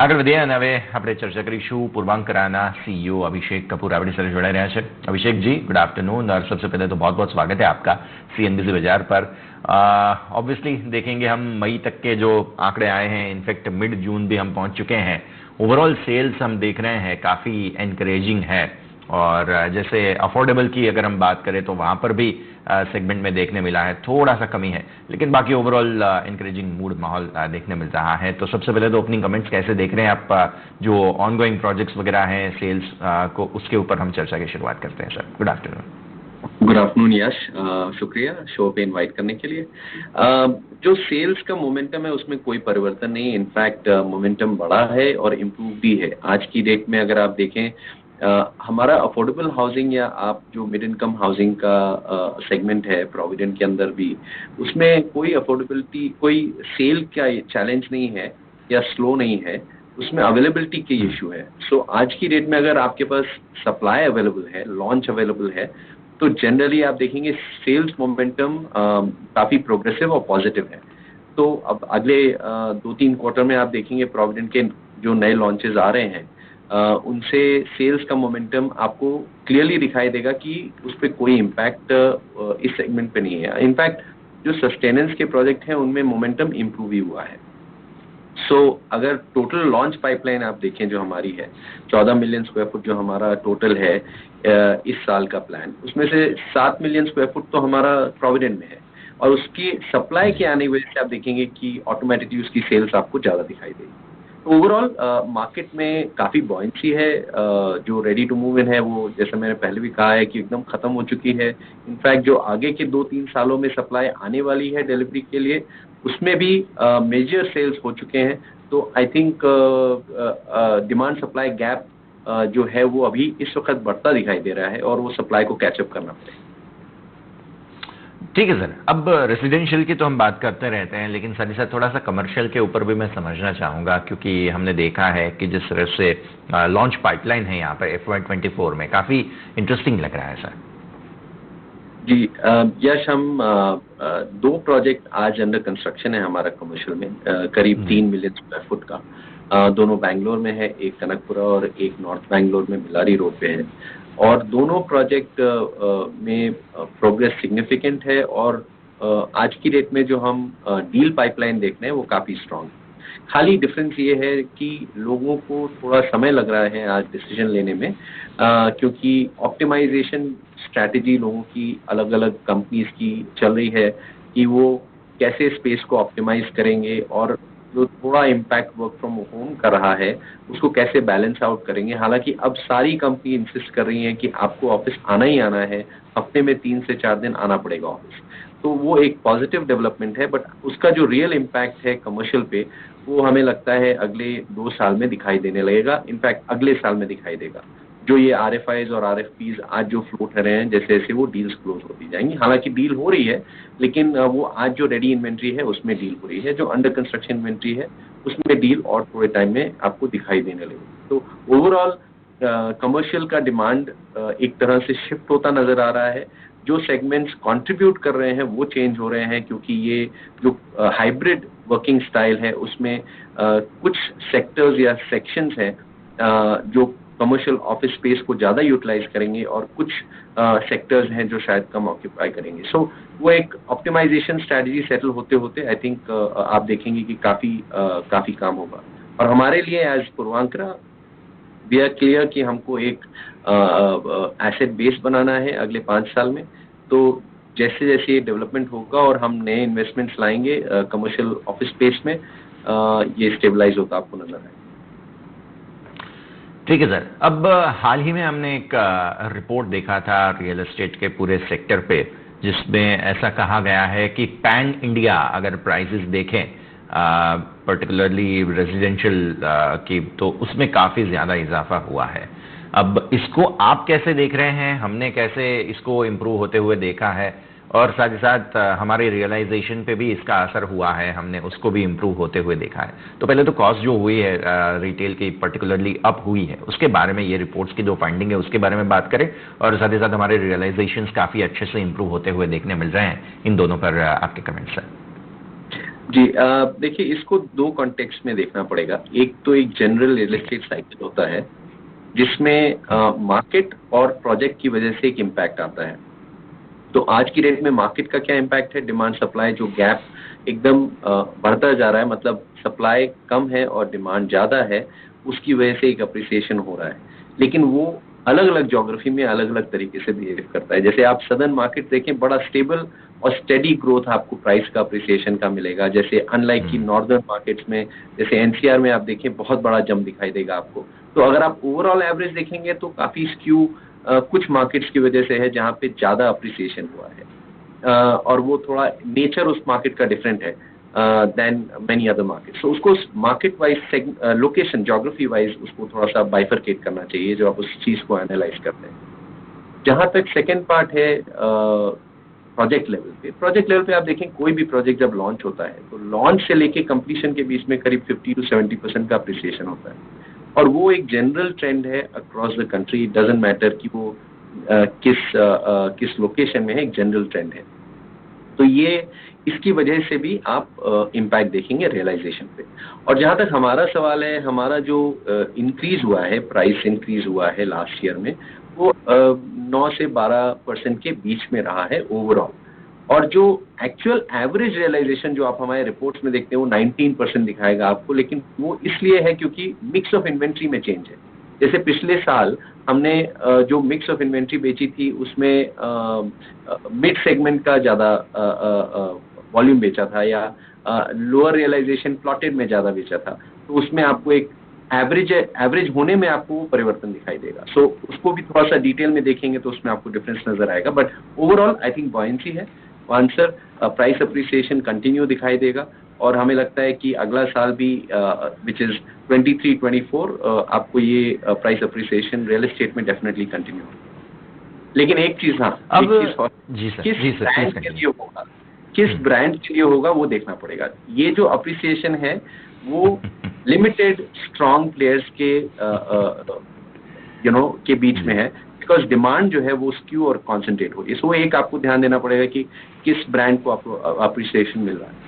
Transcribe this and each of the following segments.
આગળ વધ્યા અને હવે આપણે ચર્ચા કરીશું પૂર્વાંકરાના સીईओ अभिषेक कपूर अपनी साथ जुड़ा रहे हैं। Abhishek ji, good afternoon. और सबसे पहले तो बहुत बहुत स्वागत है आपका सीएनबीसी बाजार पर। ऑब्वियसली देखेंगे हम मई तक के जो आंकड़े आए हैं, इनफैक्ट मिड जून भी हम पहुंच चुके हैं। ओवरऑल सेल्स हम देख रहे हैं काफी एनकरेजिंग है। और जैसे अफोर्डेबल की अगर हम बात करें तो वहां पर भी सेगमेंट में देखने मिला है थोड़ा सा कमी है, लेकिन बाकी ओवरऑल एनकरेजिंग मूड माहौल देखने मिल रहा है। तो सबसे पहले तो ओपनिंग कमेंट्स कैसे देख रहे हैं आप, जो ऑनगोइंग प्रोजेक्ट्स वगैरह हैं सेल्स को, उसके ऊपर हम चर्चा की शुरुआत करते हैं। Sir, good afternoon. Good afternoon Yash, शुक्रिया शो पे इनवाइट करने के लिए। जो सेल्स का मोमेंटम है उसमें कोई परिवर्तन नहीं, इनफैक्ट मोमेंटम बढ़ा है और इम्प्रूव भी है। आज की डेट में अगर आप देखें, हमारा अफोर्डेबल हाउसिंग या आप जो मिड इनकम हाउसिंग का सेगमेंट है प्रोविडेंट के अंदर भी, उसमें कोई अफोर्डेबिलिटी, कोई सेल का चैलेंज नहीं है या स्लो नहीं है, उसमें अवेलेबिलिटी के इशू है। सो आज की डेट में अगर आपके पास सप्लाई अवेलेबल है, लॉन्च अवेलेबल है, तो जनरली आप देखेंगे सेल्स मोमेंटम काफी प्रोग्रेसिव और पॉजिटिव है। तो अब अगले 2-3 क्वार्टर में आप देखेंगे प्रोविडेंट के जो नए लॉन्चेस आ रहे हैं, उनसे सेल्स का मोमेंटम आपको क्लियरली दिखाई देगा कि उस पर कोई इम्पैक्ट इस सेगमेंट पे नहीं है। इनफैक्ट जो सस्टेनेंस के प्रोजेक्ट हैं उनमें मोमेंटम इम्प्रूव ही हुआ है। सो अगर टोटल लॉन्च पाइपलाइन आप देखें जो हमारी है, 14 मिलियन स्क्वायर फुट जो हमारा टोटल है इस साल का प्लान, उसमें से 7 मिलियन स्क्वायर फुट तो हमारा प्रोविडेंट में है, और उसकी सप्लाई के आने की वजह से आप देखेंगे कि ऑटोमेटिकली उसकी सेल्स आपको ज्यादा दिखाई देगी। ओवरऑल मार्केट में काफी बॉयंसी है। जो रेडी टू मूव इन है वो, जैसे मैंने पहले भी कहा है, कि एकदम खत्म हो चुकी है। इनफैक्ट जो आगे के 2-3 सालों में सप्लाई आने वाली है डिलीवरी के लिए, उसमें भी मेजर सेल्स हो चुके हैं। तो I think demand supply gap जो है वो अभी इस वक्त बढ़ता दिखाई दे रहा है और वो सप्लाई को कैचअप करना पड़ेगा। ठीक है सर, अब रेसिडेंशियल की तो हम बात करते रहते हैं, लेकिन साथ ही साथ थोड़ा सा कमर्शियल के ऊपर भी मैं समझना चाहूंगा, क्योंकि हमने देखा है कि जिस तरह से लॉन्च पाइपलाइन है यहाँ पर FY24 में, काफी इंटरेस्टिंग लग रहा है सर। जी यश, हम 2 प्रोजेक्ट आज अंडर कंस्ट्रक्शन है हमारा कमर्शियल में, करीब 3 मिलियन स्क्वायर फुट का। दोनों बैंगलोर में है, एक कनकपुरा और एक नॉर्थ बैंगलोर में बिलारी रोड पे है। और दोनों प्रोजेक्ट में प्रोग्रेस सिग्निफिकेंट है, और आज की डेट में जो हम डील पाइपलाइन देख रहे हैं वो काफ़ी स्ट्रांग है। खाली डिफरेंस ये है कि लोगों को थोड़ा समय लग रहा है आज डिसीजन लेने में, क्योंकि ऑप्टिमाइजेशन स्ट्रैटेजी लोगों की अलग अलग कंपनीज की चल रही है कि वो कैसे स्पेस को ऑप्टिमाइज करेंगे, और जो थोड़ा इम्पैक्ट वर्क फ्रॉम होम कर रहा है उसको कैसे बैलेंस आउट करेंगे। हालांकि अब सारी कंपनी इंसिस्ट कर रही हैं कि आपको ऑफिस आना ही आना है, हफ्ते में 3 से 4 दिन आना पड़ेगा ऑफिस। तो वो एक पॉजिटिव डेवलपमेंट है, बट उसका जो रियल इम्पैक्ट है कमर्शियल पे, वो हमें लगता है अगले 2 साल में दिखाई देने लगेगा। इनफैक्ट अगले साल में दिखाई देगा। जो ये RFIs और RFPs आज जो फ्लोट कर रहे हैं, जैसे जैसे वो डील्स क्लोज होती जाएंगी, हालांकि डील हो रही है, लेकिन वो आज जो रेडी इन्वेंट्री है उसमें डील हो रही है, जो अंडर कंस्ट्रक्शन इन्वेंट्री है उसमें डील और थोड़े टाइम में आपको दिखाई देने लगेगी। तो ओवरऑल कमर्शियल का डिमांड एक तरह से शिफ्ट होता नजर आ रहा है। जो सेगमेंट्स कंट्रीब्यूट कर रहे हैं वो चेंज हो रहे हैं, क्योंकि ये जो हाइब्रिड वर्किंग स्टाइल है उसमें कुछ सेक्टर्स या सेक्शंस हैं जो कमर्शियल ऑफिस स्पेस को ज़्यादा यूटिलाइज करेंगे, और कुछ सेक्टर्स हैं जो शायद कम ऑक्यूपाई करेंगे। सो वो एक ऑप्टिमाइजेशन स्ट्रैटेजी सेटल होते होते आई थिंक आप देखेंगे कि काफ़ी काम होगा। और हमारे लिए as Puravankara we are clear कि हमको एक एसेट बेस बनाना है अगले 5 साल में। तो जैसे जैसे ये डेवलपमेंट होगा और हम नए इन्वेस्टमेंट्स लाएंगे कमर्शियल ऑफिस स्पेस में, ये स्टेबलाइज होता आपको नजर आएगा। ठीक है सर, अब हाल ही में हमने एक रिपोर्ट देखा था रियल एस्टेट के पूरे सेक्टर पे, जिसमें ऐसा कहा गया है कि पैन इंडिया अगर प्राइसेस देखें पर्टिकुलरली रेजिडेंशियल की, तो उसमें काफ़ी ज़्यादा इजाफा हुआ है। अब इसको आप कैसे देख रहे हैं, हमने कैसे इसको इम्प्रूव होते हुए देखा है, और साथ ही साथ हमारी रियलाइजेशन पे भी इसका असर हुआ है, हमने उसको भी इम्प्रूव होते हुए देखा है। तो पहले तो कॉस्ट जो हुई है रिटेल की पर्टिकुलरली अप हुई है, उसके बारे में, ये रिपोर्ट्स की जो फाइंडिंग है उसके बारे में बात करें, और साथ ही साथ हमारे रियलाइजेशंस काफ़ी अच्छे से इम्प्रूव होते हुए देखने मिल रहे हैं। इन दोनों पर आपके कमेंट्स हैं। जी, देखिए इसको दो कॉन्टेक्स्ट में देखना पड़ेगा। एक तो एक जनरल रियल एस्टेट साइकिल होता है जिसमें मार्केट और प्रोजेक्ट की वजह से एक इम्पैक्ट आता है। तो आज की डेट में मार्केट का क्या इम्पैक्ट है, डिमांड सप्लाई जो गैप एकदम बढ़ता जा रहा है, मतलब सप्लाई कम है और डिमांड ज्यादा है, उसकी वजह से एक अप्रिसिएशन हो रहा है। लेकिन वो अलग अलग ज्योग्राफी में अलग अलग तरीके से बिहेव करता है। जैसे आप सदर्न मार्केट देखें, बड़ा स्टेबल और स्टेडी ग्रोथ आपको प्राइस का अप्रिसिएशन का मिलेगा। जैसे अनलाइक की नॉर्दर्न मार्केट्स में, जैसे एनसीआर में आप देखें बहुत बड़ा जंप दिखाई देगा आपको। तो अगर आप ओवरऑल एवरेज देखेंगे तो काफी स्क्यू कुछ मार्केट्स की वजह से है जहां पे ज्यादा अप्रिसिएशन हुआ है, और वो थोड़ा नेचर उस मार्केट का डिफरेंट है देन मेनी अदर मार्केट। सो उसको market wise, location, geography wise उसको थोड़ा सा बाइफरकेट करना चाहिए जो आप उस चीज को एनालाइज करते हैं। जहां तक सेकेंड पार्ट है प्रोजेक्ट लेवल पे आप देखें कोई भी प्रोजेक्ट जब लॉन्च होता है तो लॉन्च से लेके कंप्लीशन के बीच में करीब 50 to 70% का अप्रिसिएशन होता है, और वो एक जनरल ट्रेंड है across the country. It doesn't matter कि वो किस लोकेशन में है, एक जनरल ट्रेंड है। तो ये इसकी वजह से भी आप इम्पैक्ट देखेंगे रियलाइजेशन पे। और जहां तक हमारा सवाल है, हमारा जो इंक्रीज हुआ है, प्राइस इंक्रीज हुआ है लास्ट ईयर में, वो 9 से 12% के बीच में रहा है ओवरऑल। और जो एक्चुअल एवरेज रियलाइजेशन जो आप हमारे रिपोर्ट्स में देखते हैं वो 19% दिखाएगा आपको, लेकिन वो इसलिए है क्योंकि मिक्स ऑफ इन्वेंट्री में चेंज है। जैसे पिछले साल हमने जो मिक्स ऑफ इन्वेंट्री बेची थी उसमें मिड सेगमेंट का ज्यादा वॉल्यूम बेचा था, या लोअर रियलाइजेशन प्लॉटेड में ज्यादा बेचा था, तो उसमें आपको एक एवरेज होने में आपको परिवर्तन दिखाई देगा। सो उसको भी थोड़ा सा डिटेल में देखेंगे तो उसमें आपको डिफरेंस नजर आएगा। But overall I think buoyancy है आंसर। प्राइस अप्रिसिएशन कंटिन्यू दिखाई देगा, और हमें लगता है कि अगला साल भी विच इज 23-24 आपको ये प्राइस अप्रिसिएशन रियल एस्टेट में डेफिनेटली कंटिन्यू होगा। लेकिन एक चीज, हाँ, अब एक चीज और, जी सर, किस जी सर, ब्रांड प्लीज के लिए होगा, किस ब्रांड के लिए होगा वो देखना पड़ेगा। ये जो अप्रिसिएशन है वो लिमिटेड स्ट्रॉन्ग प्लेयर्स के के बीच में है, बिकॉज डिमांड जो है वो स्क्यू और कॉन्सेंट्रेट हो रही है। सो एक आपको ध्यान देना पड़ेगा कि किस ब्रांड को आपको अप्रिसिएशन मिल रहा है।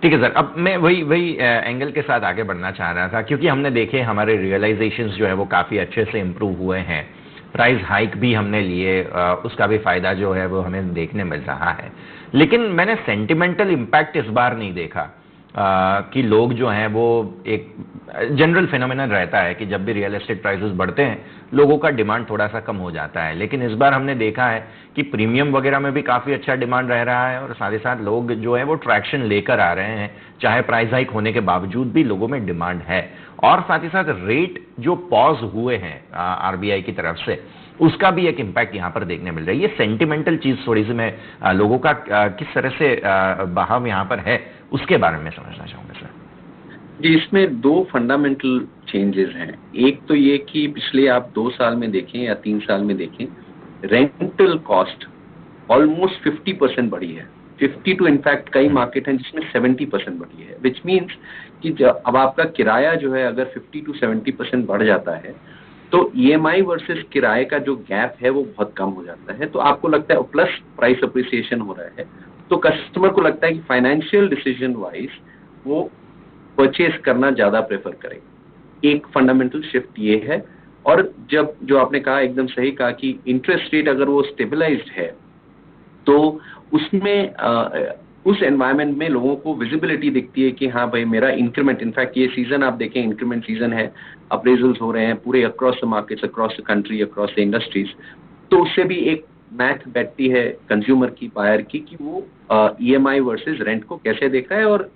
ठीक है सर। अब मैं वही एंगल के साथ आगे बढ़ना चाह रहा था, क्योंकि हमने देखे हमारे रियलाइजेशंस जो है वो काफी अच्छे से इम्प्रूव हुए हैं, प्राइस हाइक भी हमने लिए, उसका भी फायदा जो है वो हमें देखने मिल रहा है। लेकिन मैंने सेंटिमेंटल इम्पैक्ट इस बार नहीं देखा कि लोग जो हैं वो, एक जनरल फिनोमिनन रहता है कि जब भी रियल एस्टेट प्राइसेस बढ़ते हैं लोगों का डिमांड थोड़ा सा कम हो जाता है, लेकिन इस बार हमने देखा है कि प्रीमियम वगैरह में भी काफी अच्छा डिमांड रह रहा है, और साथ ही साथ लोग जो है वो ट्रैक्शन लेकर आ रहे हैं, चाहे प्राइस हाइक होने के बावजूद भी लोगों में डिमांड है। और साथ ही साथ रेट जो पॉज हुए हैं आरबीआई की तरफ से, उसका भी एक इम्पैक्ट यहां पर देखने मिल रहा है। ये सेंटिमेंटल चीज थोड़ी सी मैं लोगों का किस तरह से बहाव यहां पर है उसके बारे में समझना चाहूंगा सर। जी, इसमें दो फंडामेंटल चेंजेस हैं। एक तो ये कि पिछले आप 2 साल में देखें या 3 साल में देखें, रेंटल कॉस्ट ऑलमोस्ट 50% बढ़ी है। 50 टू इनफैक्ट कई मार्केट हैं जिसमें 70% बढ़ी है, विच मीन्स कि अब आपका किराया जो है अगर 50 to 70% बढ़ जाता है तो ईएमआई वर्सेस किराए का जो गैप है वो बहुत कम हो जाता है। तो आपको लगता है, प्लस प्राइस अप्रिसिएशन हो रहा है, तो कस्टमर को लगता है कि फाइनेंशियल डिसीजन वाइज वो परचेज करना ज्यादा प्रेफर करेंगे। एक फंडामेंटल शिफ्ट ये है। और जब जो आपने कहा, एकदम सही कहा कि इंटरेस्ट रेट अगर वो स्टेबलाइज्ड है तो उसमें उस एनवायरनमेंट में लोगों को विजिबिलिटी दिखती है कि हाँ भाई मेरा इंक्रीमेंट, इनफैक्ट ये सीजन आप देखें इंक्रीमेंट सीजन है, अप्रेजल्स हो रहे हैं पूरे across the markets, across the country, across the industries. तो उससे भी एक मैथ बैठती है कंज्यूमर की, बायर की, कि वो ईएमआई वर्सेस रेंट को कैसे देखता है और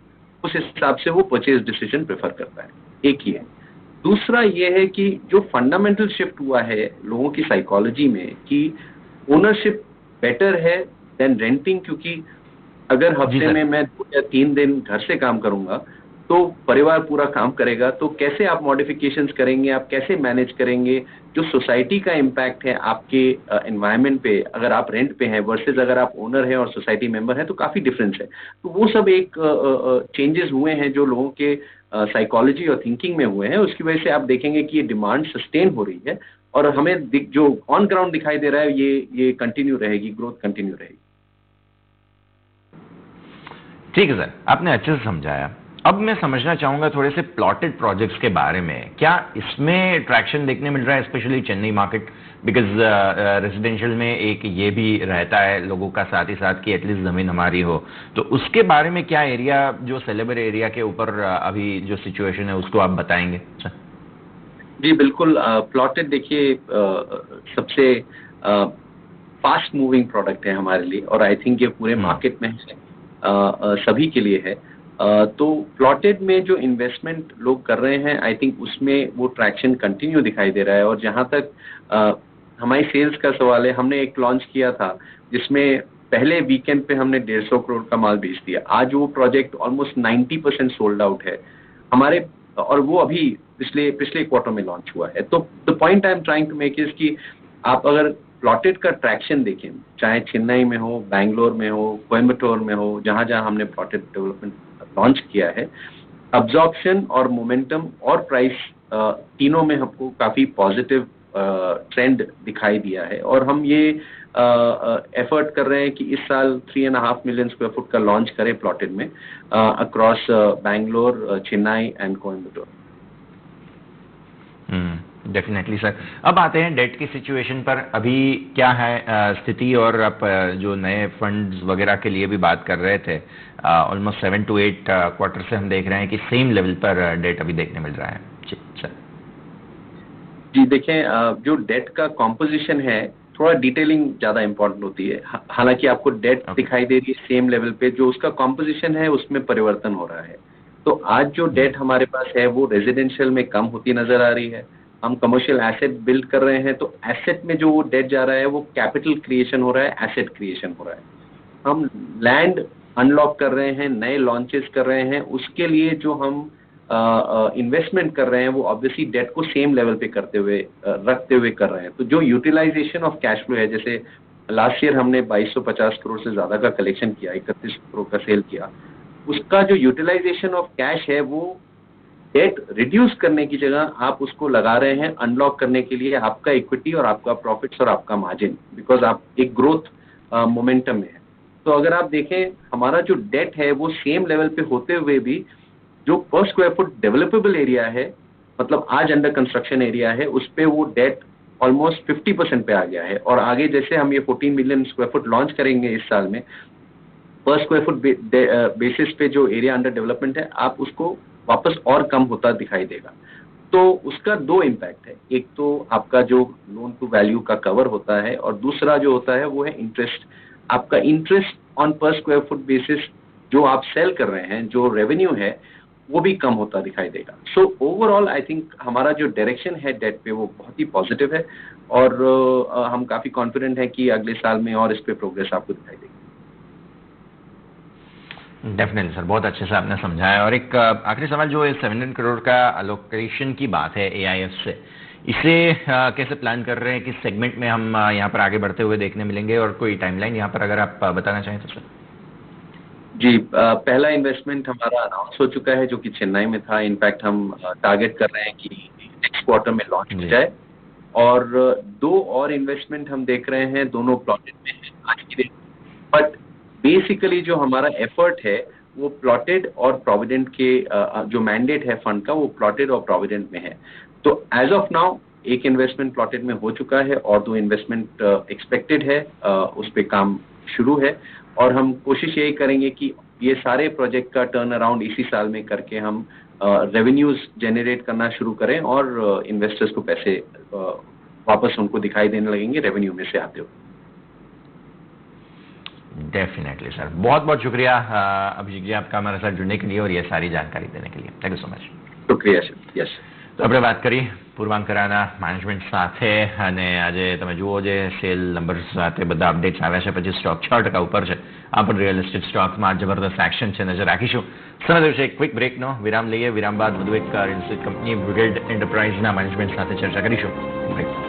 उस हिसाब से वो परचेज डिसीजन प्रेफर करता है। एक ही है। दूसरा ये है कि जो फंडामेंटल शिफ्ट हुआ है लोगों की साइकोलॉजी में कि ओनरशिप बेटर है देन रेंटिंग, क्योंकि अगर हफ्ते में मैं 2 या 3 दिन घर से काम करूंगा तो परिवार पूरा काम करेगा, तो कैसे आप मॉडिफिकेशंस करेंगे, आप कैसे मैनेज करेंगे, जो सोसाइटी का इम्पैक्ट है आपके एनवायरनमेंट पे अगर आप रेंट पे हैं वर्सेस अगर आप ओनर हैं और सोसाइटी मेंबर हैं, तो काफी डिफरेंस है। तो वो सब एक चेंजेस हुए हैं जो लोगों के साइकोलॉजी और थिंकिंग में हुए हैं, उसकी वजह से आप देखेंगे कि ये डिमांड सस्टेन हो रही है, और हमें जो ऑन ग्राउंड दिखाई दे रहा है ये कंटिन्यू रहेगी, ग्रोथ कंटिन्यू रहेगी। ठीक है सर, आपने अच्छे से समझाया। अब मैं समझना चाहूंगा थोड़े से प्लॉटेड प्रोजेक्ट्स के बारे में। क्या इसमें ट्रैक्शन देखने मिल रहा है, specially Chennai market? Because residential में एक ये भी रहता है लोगों का साथ ही साथ कि एटलीस्ट जमीन हमारी हो, तो उसके बारे में क्या एरिया, जो सेलेबर एरिया के ऊपर अभी जो सिचुएशन है उसको आप बताएंगे सर? जी बिल्कुल। प्लॉटेड देखिए सबसे फास्ट मूविंग प्रोडक्ट है हमारे लिए, और आई थिंक ये पूरे मार्केट में है, सभी के लिए है। तो प्लॉटेड में जो इन्वेस्टमेंट लोग कर रहे हैं, आई थिंक उसमें वो ट्रैक्शन कंटिन्यू दिखाई दे रहा है। और जहां तक हमारी सेल्स का सवाल है, हमने एक लॉन्च किया था जिसमें पहले वीकेंड पे हमने 150 करोड़ का माल बेच दिया। आज वो प्रोजेक्ट ऑलमोस्ट 90% सोल्ड आउट है हमारे, और वो अभी पिछले क्वार्टर में लॉन्च हुआ है। तो the point I am trying to make is कि आप अगर प्लॉटेड का ट्रैक्शन देखें, चाहे चेन्नई में हो, बैंगलोर में हो, कोयम्बटूर में हो, जहां जहां हमने प्लॉटेड डेवलपमेंट लॉन्च किया है, अब्जॉर्प्शन और मोमेंटम और प्राइस तीनों में हमको काफी पॉजिटिव ट्रेंड दिखाई दिया है। और हम ये एफर्ट कर रहे हैं कि इस साल 3.5 मिलियन स्क्वायर फुट का लॉन्च करें प्लॉटेड में across Bangalore, Chennai and Coimbatore. Definitely sir. अब आते हैं डेट की सिचुएशन पर। अभी क्या है स्थिति? और आप जो नए फंड्स वगैरह के लिए भी बात कर रहे थे, ऑलमोस्ट 7 to 8 क्वार्टर से हम देख रहे हैं कि सेम लेवल पर डेट अभी देखने मिल रहा है। जी सर। जी देखें, जो डेट का कॉम्पोजिशन है, थोड़ा डिटेलिंग ज्यादा इंपॉर्टेंट होती है। हालांकि आपको डेट दिखाई दे रही है सेम लेवल पे, जो उसका कॉम्पोजिशन है उसमें परिवर्तन हो रहा है। तो आज जो डेट हमारे पास है वो रेजिडेंशियल में कम होती नजर आ रही है। हम कमर्शियल एसेट बिल्ड कर रहे हैं, तो एसेट में जो वो डेट जा रहा है वो कैपिटल क्रिएशन हो रहा है, एसेट क्रिएशन हो रहा है। हम लैंड अनलॉक कर रहे हैं, नए लॉन्चेस कर रहे हैं, उसके लिए जो हम इन्वेस्टमेंट कर रहे हैं वो ऑब्वियसली डेट को सेम लेवल पे रखते हुए कर रहे हैं। तो जो यूटिलाइजेशन ऑफ कैश फ्लो है, जैसे लास्ट ईयर हमने 2250 करोड़ से ज्यादा का कलेक्शन किया, 31 करोड़ का सेल किया, उसका जो यूटिलाइजेशन ऑफ कैश है वो डेट रिड्यूस करने की जगह आप उसको लगा रहे हैं अनलॉक करने के लिए आपका इक्विटी और आपका प्रॉफिट्स और आपका मार्जिन, बिकॉज आप एक ग्रोथ मोमेंटम में है। तो अगर आप देखें, हमारा जो डेट है वो सेम लेवल पे होते हुए भी जो पर स्क्वायर फुट डेवलपेबल एरिया है, मतलब आज अंडर कंस्ट्रक्शन एरिया है, उस पे वो डेट ऑलमोस्ट 50% पे आ गया है। और आगे जैसे हम ये 14 मिलियन स्क्वायर फुट लॉन्च करेंगे इस साल में, पर स्क्वायर फुट बेसिस पे जो एरिया अंडर डेवलपमेंट है, आप उसको वापस और कम होता दिखाई देगा। तो उसका दो इम्पैक्ट है, एक तो आपका जो लोन टू वैल्यू का कवर होता है, और दूसरा जो होता है वो है इंटरेस्ट। आपका इंटरेस्ट ऑन पर स्क्वायर फुट बेसिस जो आप सेल कर रहे हैं, जो रेवेन्यू है, वो भी कम होता दिखाई देगा। सो ओवरऑल आई थिंक हमारा जो डायरेक्शन है डेट पे वो बहुत ही पॉजिटिव है, और हम काफी कॉन्फिडेंट हैं कि अगले साल में और इस पे प्रोग्रेस आपको दिखाई देगी। डेफिनेटली सर, बहुत अच्छे से आपने समझाया। और एक आखिरी सवाल, जो 700 करोड़ का अलोकेशन की बात है AIF से, इसे कैसे प्लान कर रहे हैं? किस सेगमेंट में हम यहाँ पर आगे बढ़ते हुए देखने मिलेंगे, और कोई टाइमलाइन यहाँ पर अगर आप बताना चाहें तो सर? जी, पहला इन्वेस्टमेंट हमारा अनाउंस हो चुका है जो कि चेन्नई में था। इनफैक्ट हम टारगेट कर रहे हैं कि नेक्स्ट क्वार्टर में लॉन्च हो जाए। और 2 और इन्वेस्टमेंट हम देख रहे हैं, दोनों प्लॉटेड में है आज की डेट। बट बेसिकली जो हमारा एफर्ट है वो प्लॉटेड और प्रोविडेंट के जो मैंडेट है फंड का, वो प्लॉटेड और प्रोविडेंट में है। तो एज ऑफ नाउ एक इन्वेस्टमेंट प्लॉटेड में हो चुका है और 2 इन्वेस्टमेंट एक्सपेक्टेड है, उस पर काम शुरू है। और हम कोशिश यही करेंगे कि ये सारे प्रोजेक्ट का टर्न अराउंड इसी साल में करके हम रेवेन्यूज जनरेट करना शुरू करें, और इन्वेस्टर्स को पैसे वापस उनको दिखाई देने लगेंगे रेवेन्यू में से आते हुए। डेफिनेटली सर, बहुत बहुत शुक्रिया अभिषेक जी आपका हमारे साथ जुड़ने के लिए और ये सारी जानकारी देने के लिए। Thank you so much. शुक्रिया सर। यस। તો આપણે વાત કરી પૂર્વાંકરાના મેનેજમેન્ટ સાથે, અને આજે તમે જુઓ જે સેલ નંબર્સ સાથે બધા અપડેટ્સ આવ્યા છે, પછી સ્ટોક 6% ઉપર છે। આ પણ રિયલ એસ્ટેટ સ્ટોક્સમાં જબરદસ્ત એક્શન છે, નજર રાખીશું। સમય થયું છે એક ક્વિક બ્રેકનો, વિરામ લઈએ। વિરામ બાદ વધુ એક રિયલ એસ્ટેટ કંપની બ્રિગેડ એન્ટરપ્રાઇઝના મેનેજમેન્ટ સાથે ચર્ચા કરીશું। બ્રેક।